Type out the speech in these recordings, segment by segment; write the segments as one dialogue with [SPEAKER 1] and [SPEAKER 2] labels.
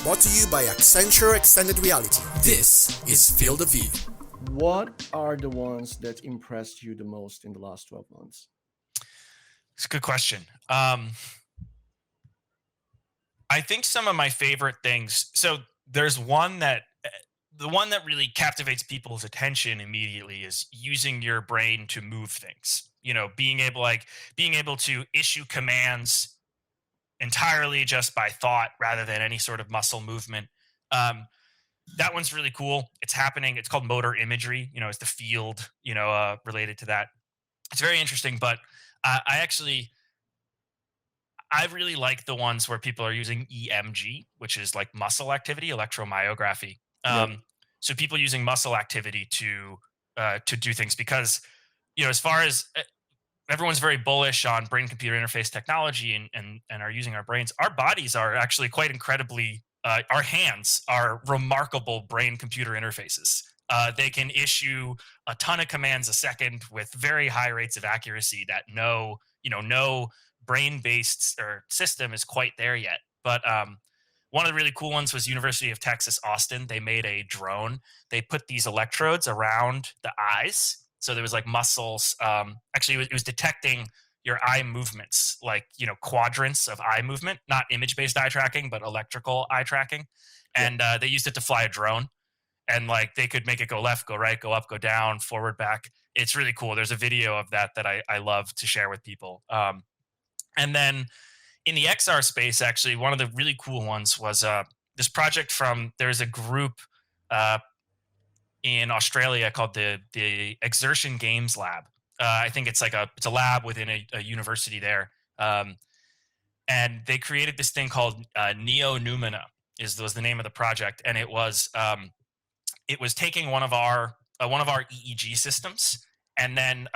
[SPEAKER 1] brought to you by Accenture Extended Reality. This is Field of View.
[SPEAKER 2] What are the ones that impressed you the most in the last 12 months?
[SPEAKER 3] It's a good question. I think some of my favorite things. So there's one that the one that really captivates people's attention immediately is using your brain to move things. Being able to issue commands entirely just by thought rather than any sort of muscle movement. Um, that one's really cool. It's happening. It's called motor imagery. It's the field. Related to that. It's very interesting. But I really like the ones where people are using EMG, which is like muscle activity, electromyography.
[SPEAKER 2] Yep.
[SPEAKER 3] So people using muscle activity to do things because as far as everyone's very bullish on brain computer interface technology and are using our brains, our bodies are actually quite incredibly. Our hands are remarkable brain computer interfaces. They can issue a ton of commands a second with very high rates of accuracy that no brain-based or system is quite there yet. But one of the really cool ones was University of Texas, Austin. They made a drone. They put these electrodes around the eyes. So there was like muscles. Actually, it was detecting your eye movements, like, quadrants of eye movement, not image-based eye tracking, but electrical eye tracking. And they used it to fly a drone. And like they could make it go left, go right, go up, go down, forward, back. It's really cool. There's a video of that I love to share with people. And then in the XR space, actually, one of the really cool ones was this project there's a group in Australia called the Exertion Games Lab. I think it's a lab within a university there. And they created this thing called Neo Numina was the name of the project. And it was taking one of our EEG systems and then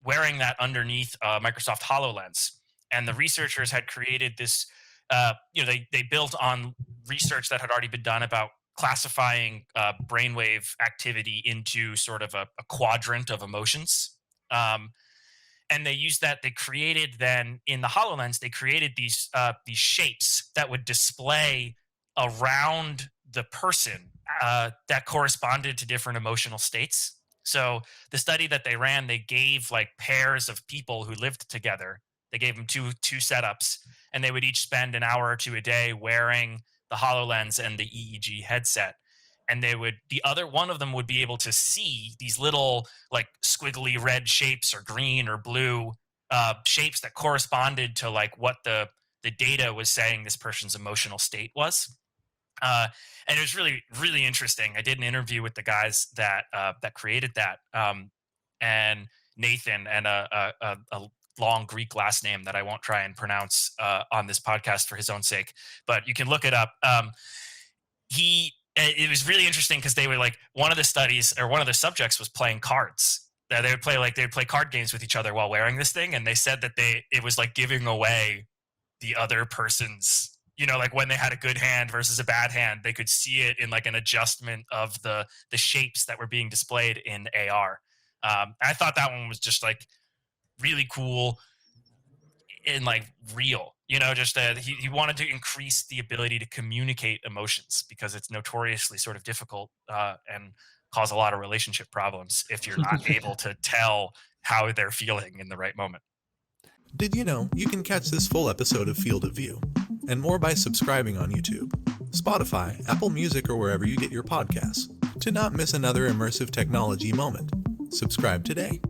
[SPEAKER 3] wearing that underneath Microsoft HoloLens. And the researchers had created this, they built on research that had already been done about classifying brainwave activity into sort of a quadrant of emotions. And they used that. They created then in the HoloLens, they created these shapes that would display around the person that corresponded to different emotional states. So the study that they ran, they gave like pairs of people who lived together. They gave them two setups, and they would each spend an hour or two a day wearing the HoloLens and the EEG headset. And one of them would be able to see these little like squiggly red shapes or green or blue shapes that corresponded to like what the data was saying this person's emotional state was. And it was really, really interesting. I did an interview with the guys that created that, and Nathan, and a long Greek last name that I won't try and pronounce on this podcast for his own sake, but you can look it up. It was really interesting because they were like, one of the studies or one of the subjects was playing cards. They would play card games with each other while wearing this thing, and they said that it was like giving away the other person's. Like when they had a good hand versus a bad hand, they could see it in like an adjustment of the shapes that were being displayed in AR. I thought that one was just like really cool and like real. Just he wanted to increase the ability to communicate emotions because it's notoriously sort of difficult and cause a lot of relationship problems if you're not able to tell how they're feeling in the right moment.
[SPEAKER 4] Did you know you can catch this full episode of Field of View and more by subscribing on YouTube, Spotify, Apple Music, or wherever you get your podcasts to not miss another immersive technology moment. Subscribe today.